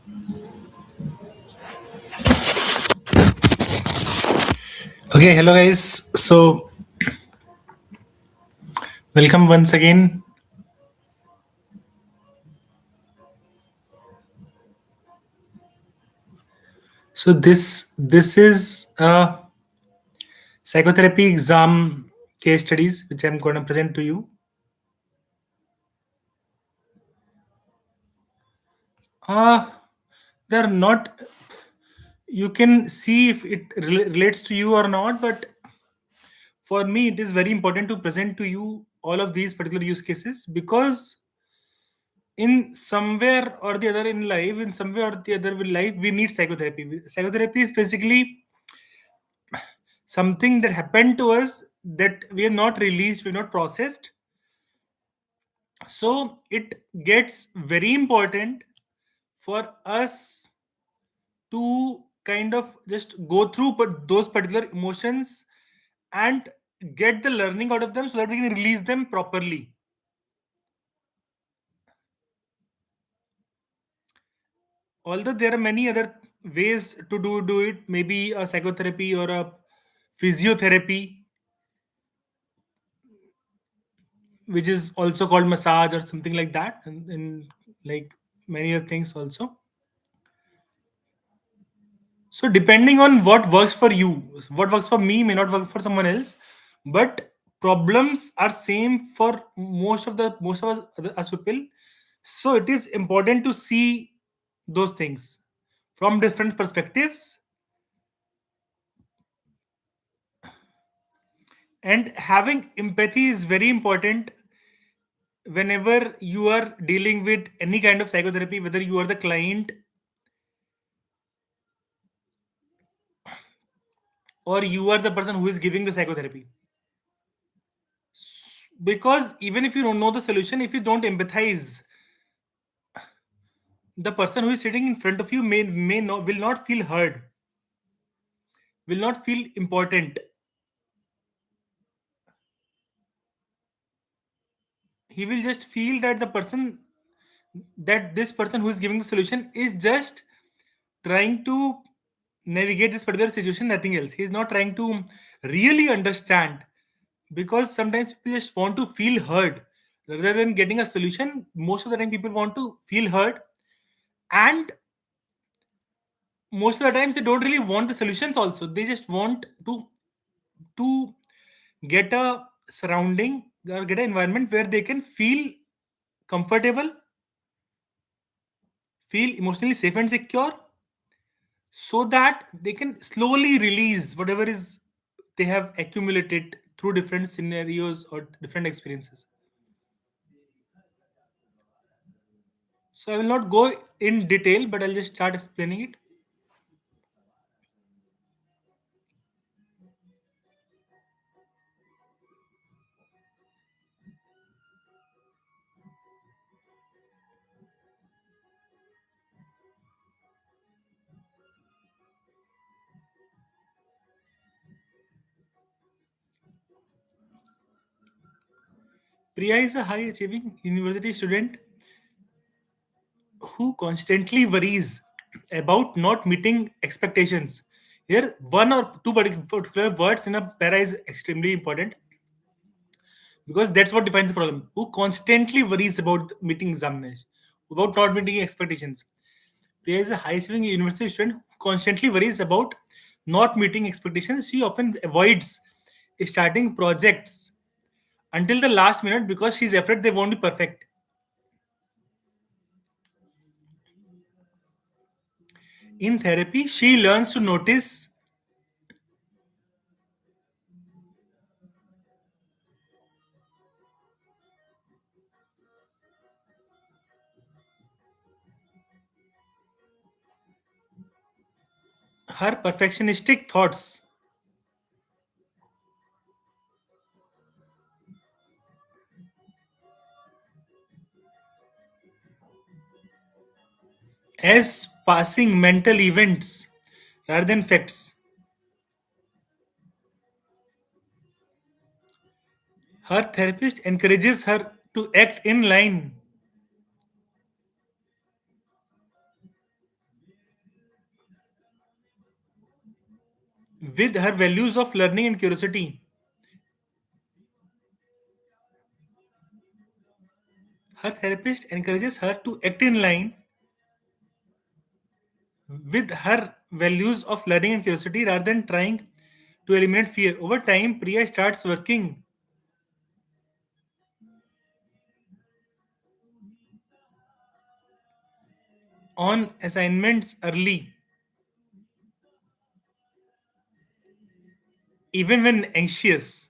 Okay, hello guys. So, welcome once again. So this is psychotherapy exam case studies which I'm going to present to you. Uh they're not. You can see if it relates to you or not, but for me, it is very important to present to you all of these particular use cases because in somewhere or the other in life, in somewhere or the other in life, we need psychotherapy. Psychotherapy is basically something that happened to us that we have not released, we have not processed. So it gets very important for us to kind of just go through but those particular emotions and get the learning out of them so that we can release them properly. Although there are many other ways to do it, maybe a psychotherapy or a physiotherapy, which is also called massage or something like that, and like many other things also. So depending on what works for you, what works for me may not work for someone else, but problems are same for most of us people. So it is important to see those things from different perspectives, and having empathy is very important whenever you are dealing with any kind of psychotherapy, whether you are the client or you are the person who is giving the psychotherapy. Because even if you don't know the solution, if you don't empathize, the person who is sitting in front of you may not will not feel heard, will not feel important. He will just feel that this person who is giving the solution is just trying to navigate this particular situation, nothing else. He is not trying to really understand, because sometimes people just want to feel heard rather than getting a solution. Most of the time people want to feel heard, and most of the times they don't really want the solutions also. They just want to get a surrounding or get an environment where they can feel comfortable, feel emotionally safe and secure, so that they can slowly release whatever is they have accumulated through different scenarios or different experiences. So I will not go in detail, but I'll just start explaining it. Priya is a high achieving university student who constantly worries about not meeting expectations. Here, one or two particular words in a para is extremely important because that's what defines the problem. Who constantly worries about meeting examination, about not meeting expectations. Priya is a high achieving university student who constantly worries about not meeting expectations. She often avoids starting projects until the last minute because she's afraid they won't be perfect. In therapy, she learns to notice her perfectionistic thoughts as passing mental events rather than facts. Her therapist encourages her to act in line with her values of learning and curiosity. Her therapist encourages her to act in line with her values of learning and curiosity rather than trying to eliminate fear. Over time, Priya starts working on assignments early, even when anxious,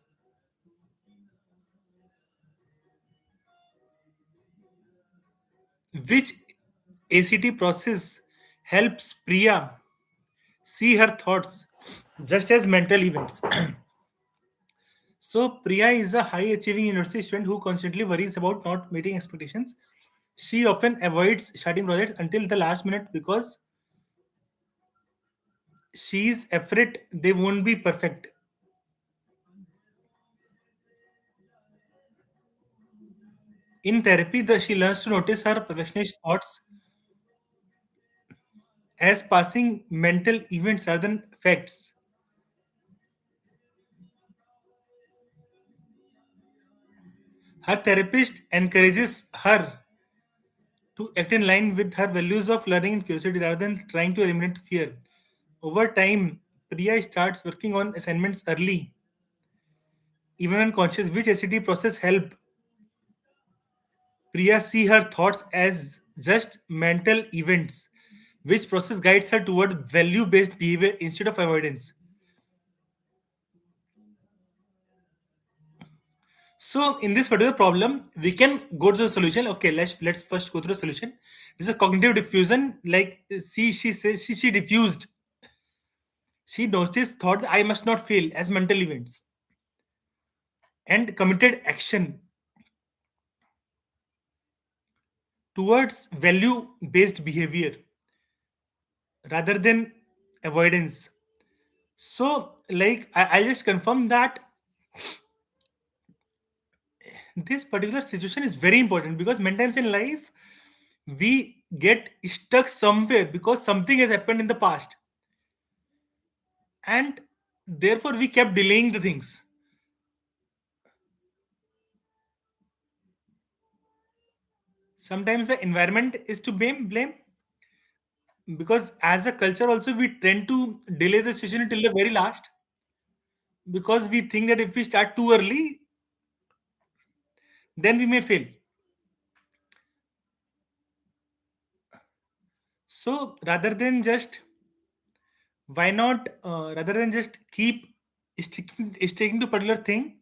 which ACT process helps Priya see her thoughts just as mental events. So, Priya is a high achieving university student who constantly worries about not meeting expectations. She often avoids starting projects until the last minute because she's afraid they won't be perfect. In therapy, she learns to notice her perfectionist thoughts as passing mental events rather than facts. Her therapist encourages her to act in line with her values of learning and curiosity rather than trying to eliminate fear. Over time, Priya starts working on assignments early, even unconscious, which ACT process help Priya see her thoughts as just mental events, which process guides her toward value-based behavior instead of avoidance. So, in this particular problem, we can go to the solution. Okay, let's first go through the solution. This is a cognitive diffusion. Like she says she diffused. She noticed thought I must not fail as mental events and committed action towards value-based behavior rather than avoidance. So, like I'll just confirm that this particular situation is very important because many times in life we get stuck somewhere because something has happened in the past, and therefore we kept delaying the things. Sometimes the environment is to blame because as a culture also we tend to delay the situation until the very last because we think that if we start too early then we may fail. So rather than just keep sticking to particular thing,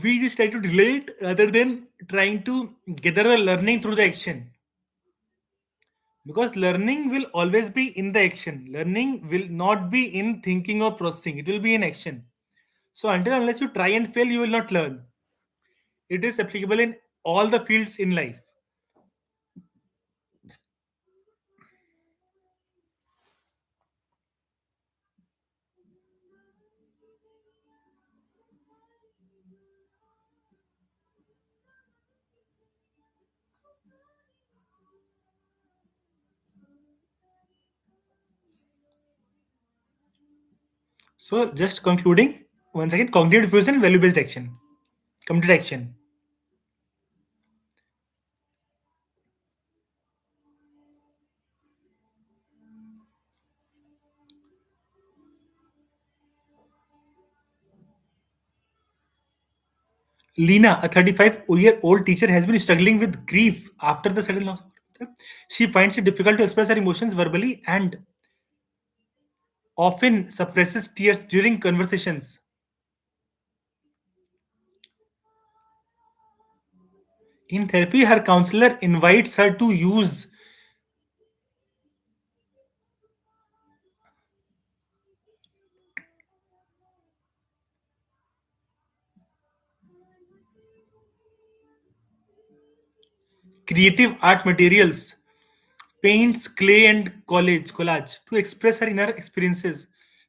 we just try to delay it rather than trying to gather the learning through the action, because learning will always be in the action. Learning will not be in thinking or processing, it will be in action. So until unless you try and fail you will not learn. It is applicable in all the fields in life. So just concluding once again, cognitive diffusion, value based action, committed action. Lena, a 35-year-old teacher, has been struggling with grief after the sudden loss of her mother. She finds it difficult to express her emotions verbally and often suppresses tears during conversations. In therapy, her counselor invites her to use creative art materials, paints, clay, and collage to express her inner experiences.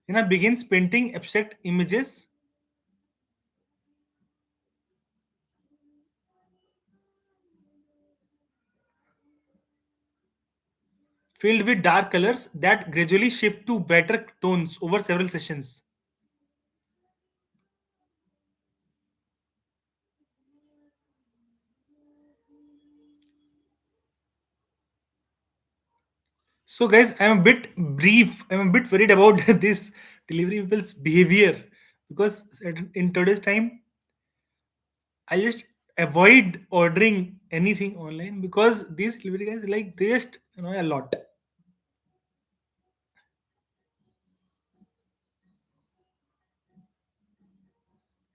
Lena begins painting abstract images, filled with dark colors that gradually shift to brighter tones over several sessions. So, guys, I'm a bit brief. I'm a bit worried about this delivery people's behavior because in today's time, I just avoid ordering anything online because these delivery guys like they just annoy a lot.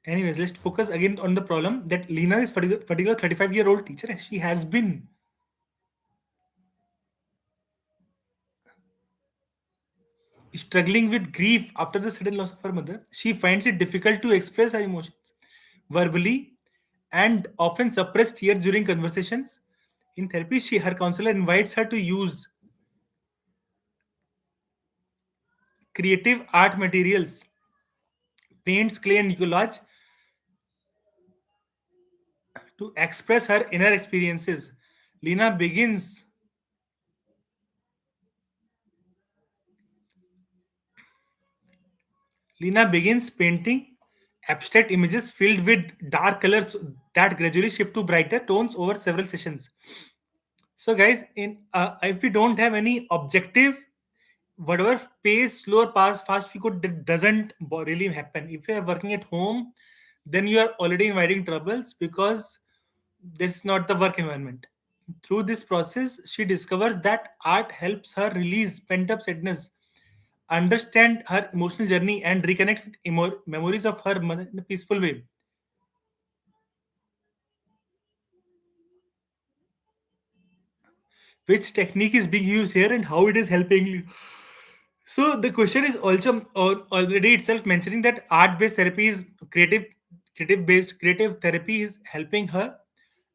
Anyways, let's focus again on the problem that Lena, this particular 35-year-old teacher, she has been struggling with grief after the sudden loss of her mother. She finds it difficult to express her emotions verbally and often suppress tears during conversations. In therapy, her counselor invites her to use creative art materials, paints, clay, and collage to express her inner experiences. Lena begins Lena begins painting abstract images filled with dark colors that gradually shift to brighter tones over several sessions. So, guys, in if we don't have any objective, whatever pace, slow or fast we could, that doesn't really happen. If you are working at home, then you are already inviting troubles because this is not the work environment. Through this process, she discovers that art helps her release pent up sadness, understand her emotional journey, and reconnect with memories of her mother in a peaceful way. Which technique is being used here and how it is helping you? So the question is also already itself mentioning that art-based therapy is creative therapy is helping her,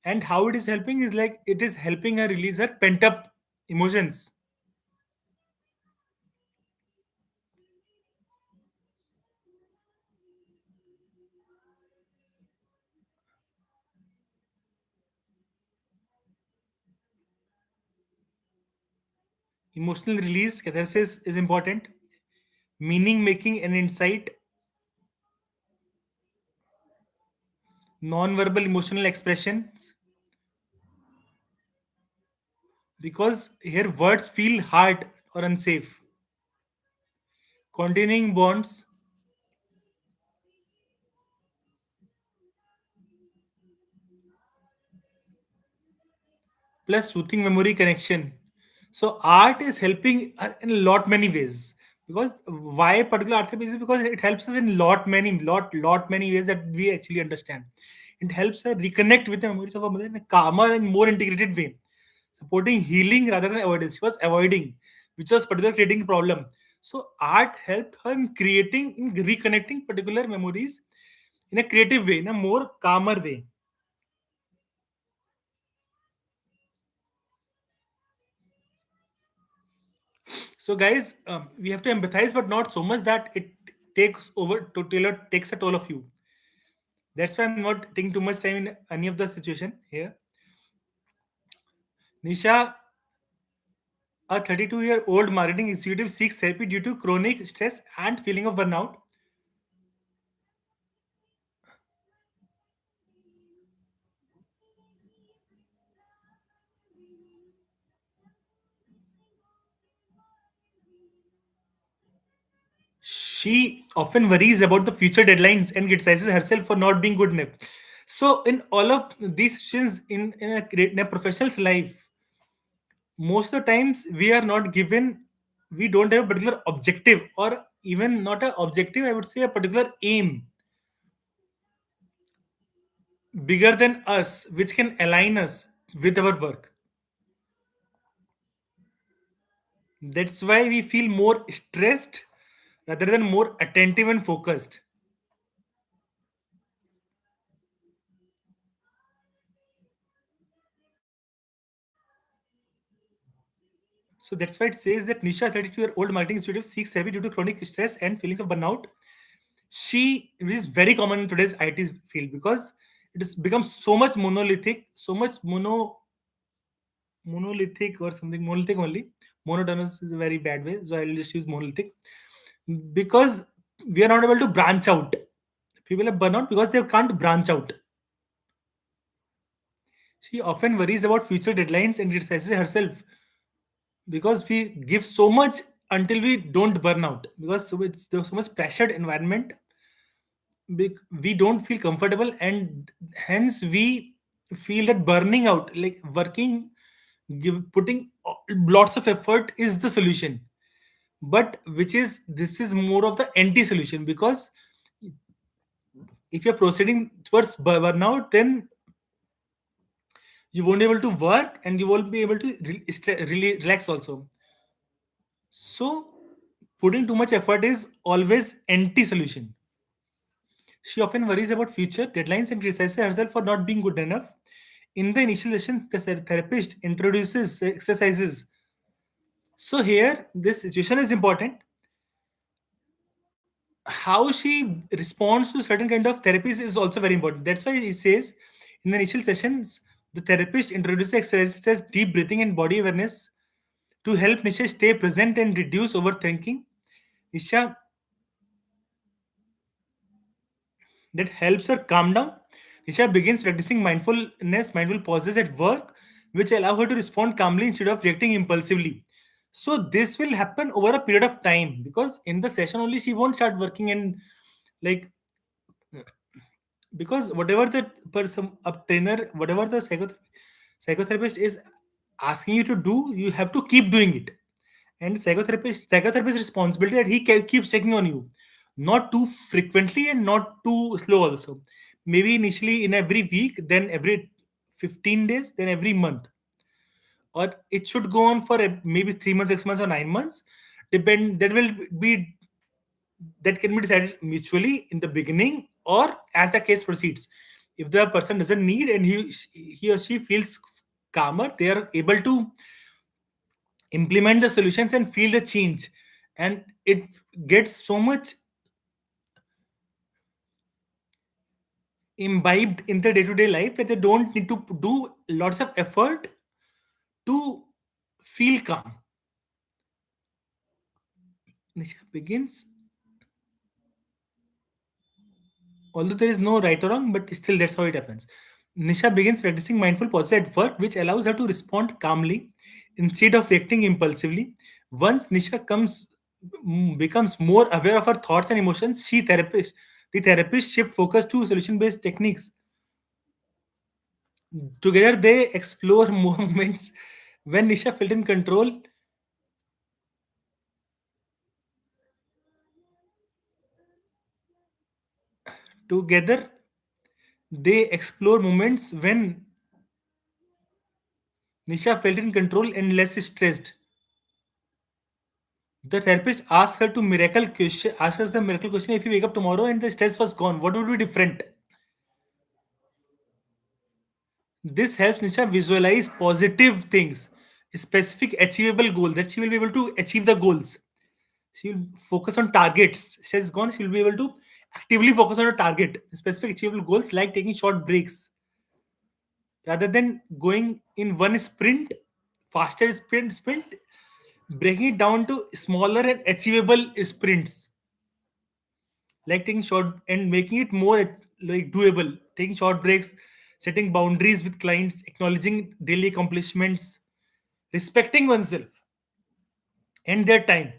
and how it is helping is like it is helping her release her pent-up emotions. Emotional release, catharsis is important. Meaning making and insight, non-verbal emotional expression, because here words feel hard or unsafe. Continuing bonds, plus soothing memory connection. So art is helping in a lot many ways. Because why particular art therapy is because it helps us in lot many ways that we actually understand. It helps us reconnect with the memories of our mother in a calmer and more integrated way, supporting healing rather than avoidance. She was avoiding, which was particular creating a problem. So art helped her in reconnecting particular memories in a creative way, in a more calmer way. So, guys, we have to empathize, but not so much that it takes over to tailor takes a toll of you. That's why I'm not taking too much time in any of the situation here. Nisha, a 32-year-old marketing executive, seeks therapy due to chronic stress and feeling of burnout. She often worries about the future deadlines and criticizes herself for not being good enough. So, in all of these situations in a professional's life, most of the times we are not given, we don't have a particular objective, or even not an objective, I would say a particular aim bigger than us which can align us with our work. That's why we feel more stressed rather than more attentive and focused. So that's why it says that Nisha, 32-year-old marketing executive, seeks therapy due to chronic stress and feelings of burnout. She it is very common in today's IT field because it has become so much monolithic, so much monolithic or something. Monolithic only. Monotonous is a very bad way, so I'll just use monolithic because we are not able to branch out. People are burnout because they can't branch out. She often worries about future deadlines and criticizes herself because we give so much until we don't burn out, because there's so much pressured environment. We don't feel comfortable, and hence we feel that burning out, like working, putting lots of effort is the solution, but which is this is more of the anti solution, because if you're proceeding towards burnout, then you won't be able to work and you won't be able to really relax also. So putting too much effort is always anti solution. She often worries about future deadlines and criticizes herself for not being good enough. In the initial sessions, the therapist introduces exercises. So here, this situation is important. How she responds to certain kind of therapies is also very important. That's why he says in the initial sessions, the therapist introduces exercises such as deep breathing and body awareness to help Nisha stay present and reduce overthinking. Nisha, that helps her calm down. Nisha begins practicing mindfulness, mindful pauses at work, which allow her to respond calmly instead of reacting impulsively. So this will happen over a period of time, because in the session only she won't start working, and like, because whatever the person, a trainer, whatever the psychotherapist is asking you to do, you have to keep doing it. And psychotherapist responsibility that he keeps checking on you, not too frequently and not too slow also. Maybe initially in every week, then every 15 days, then every month, or it should go on for maybe 3 months, 6 months, or 9 months. Depend That will be, that can be decided mutually in the beginning or as the case proceeds. If the person doesn't need and he or she feels calmer, they are able to implement the solutions and feel the change, and it gets so much imbibed in the day-to-day life that they don't need to do lots of effort to feel calm. Nisha begins, although there is no right or wrong, but still that's how it happens. Nisha begins practicing mindful pauses at work, which allows her to respond calmly instead of reacting impulsively. Once Nisha becomes more aware of her thoughts and emotions, the therapist shift focus to solution-based techniques. Together, they explore moments when Nisha felt in control. Together, they explore moments when Nisha felt in control and less stressed. The therapist asks her to miracle question. Asks us the miracle question: if you wake up tomorrow and the stress was gone, what would be different? This helps Nisha visualize positive things, a specific achievable goal that she will be able to achieve the goals. She will focus on targets. Stress gone, she will be able to actively focus on a target, specific achievable goals, like taking short breaks rather than going in one faster sprint, breaking it down to smaller and achievable sprints, like taking short and making it more like doable, taking short breaks, setting boundaries with clients, acknowledging daily accomplishments, respecting oneself and their time.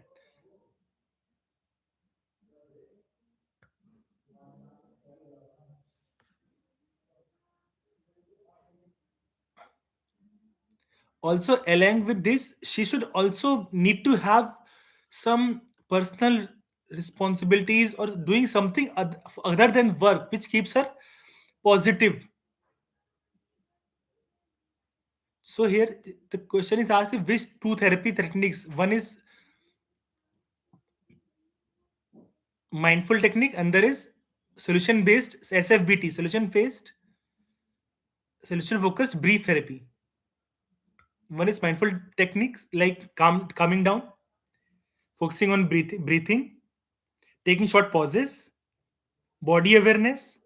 Also, along with this, she should also need to have some personal responsibilities or doing something other than work which keeps her positive. So here the question is asked, which two therapy techniques? One is mindful technique and there is solution based, SFBT, solution focused brief therapy. One is mindful techniques like calming down, focusing on breathing, taking short pauses, body awareness,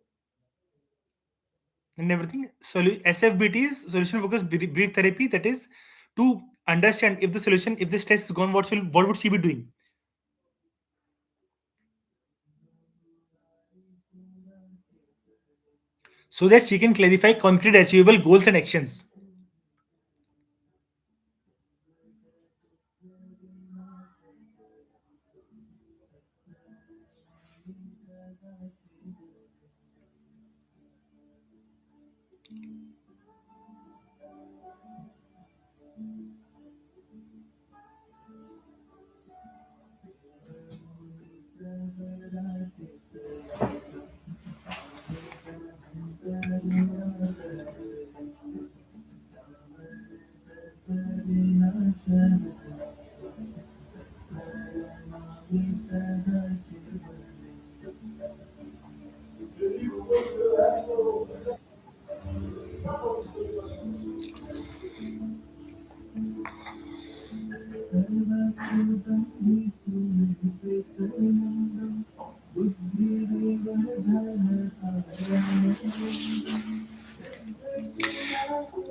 and everything. SFBT is solution focused brief therapy, that is to understand if the solution, if the stress is gone, what would she be doing, so that she can clarify concrete achievable goals and actions.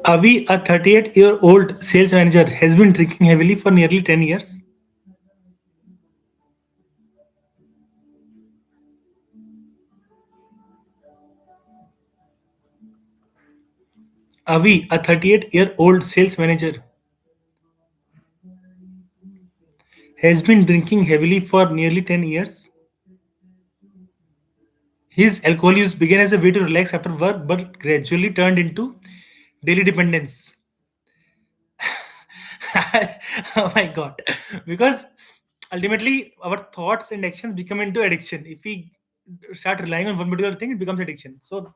Avi, a 38-year-old sales manager, has been drinking heavily for nearly 10 years. Avi, a 38-year-old sales manager, has been drinking heavily for nearly 10 years. His alcohol use began as a way to relax after work but gradually turned into daily dependence. Oh my god. Because ultimately our thoughts and actions become into addiction. If we start relying on one particular thing, it becomes addiction. So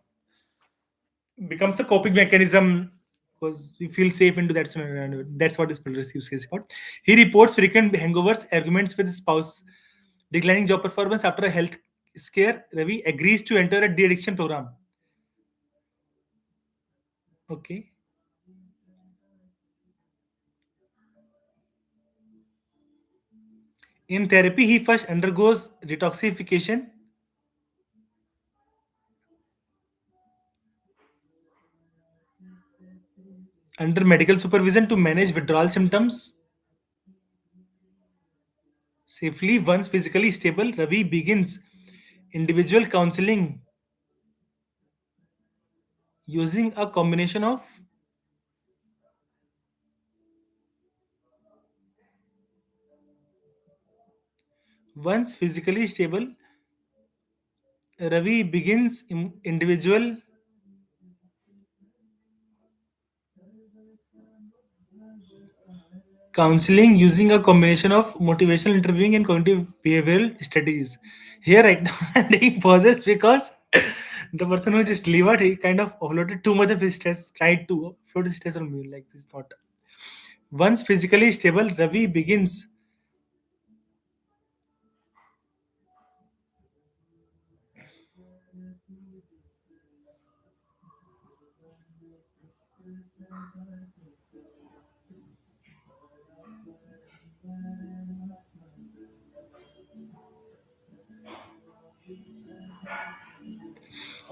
becomes a coping mechanism because we feel safe into that scenario. And that's what this progressive says about. He reports frequent hangovers, arguments with his spouse, declining job performance after a health scare. Ravi agrees to enter a de-addiction program. Okay. In therapy, he first undergoes detoxification under medical supervision to manage withdrawal symptoms safely. Once physically stable, Ravi begins individual counseling using a combination of. Once physically stable, Ravi begins individual counseling using a combination of motivational interviewing and cognitive behavioral strategies. Here, right now, I'm taking pauses because the person who just delivered, he kind of offloaded too much of his stress, tried to offload his stress on me. Like, it's not. Once physically stable, Ravi begins.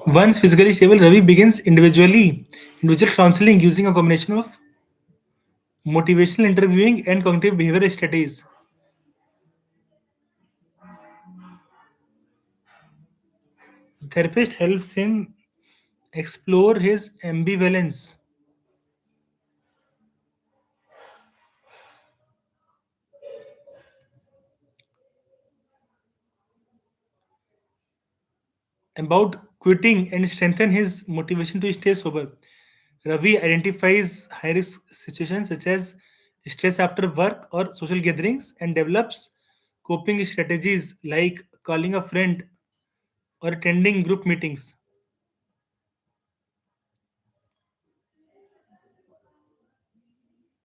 Once physically stable, Ravi begins individual counseling using a combination of motivational interviewing and cognitive behavioral strategies. Therapist helps him explore his ambivalence about quitting and strengthen his motivation to stay sober. Ravi identifies high risk situations such as stress after work or social gatherings and develops coping strategies like calling a friend or attending group meetings.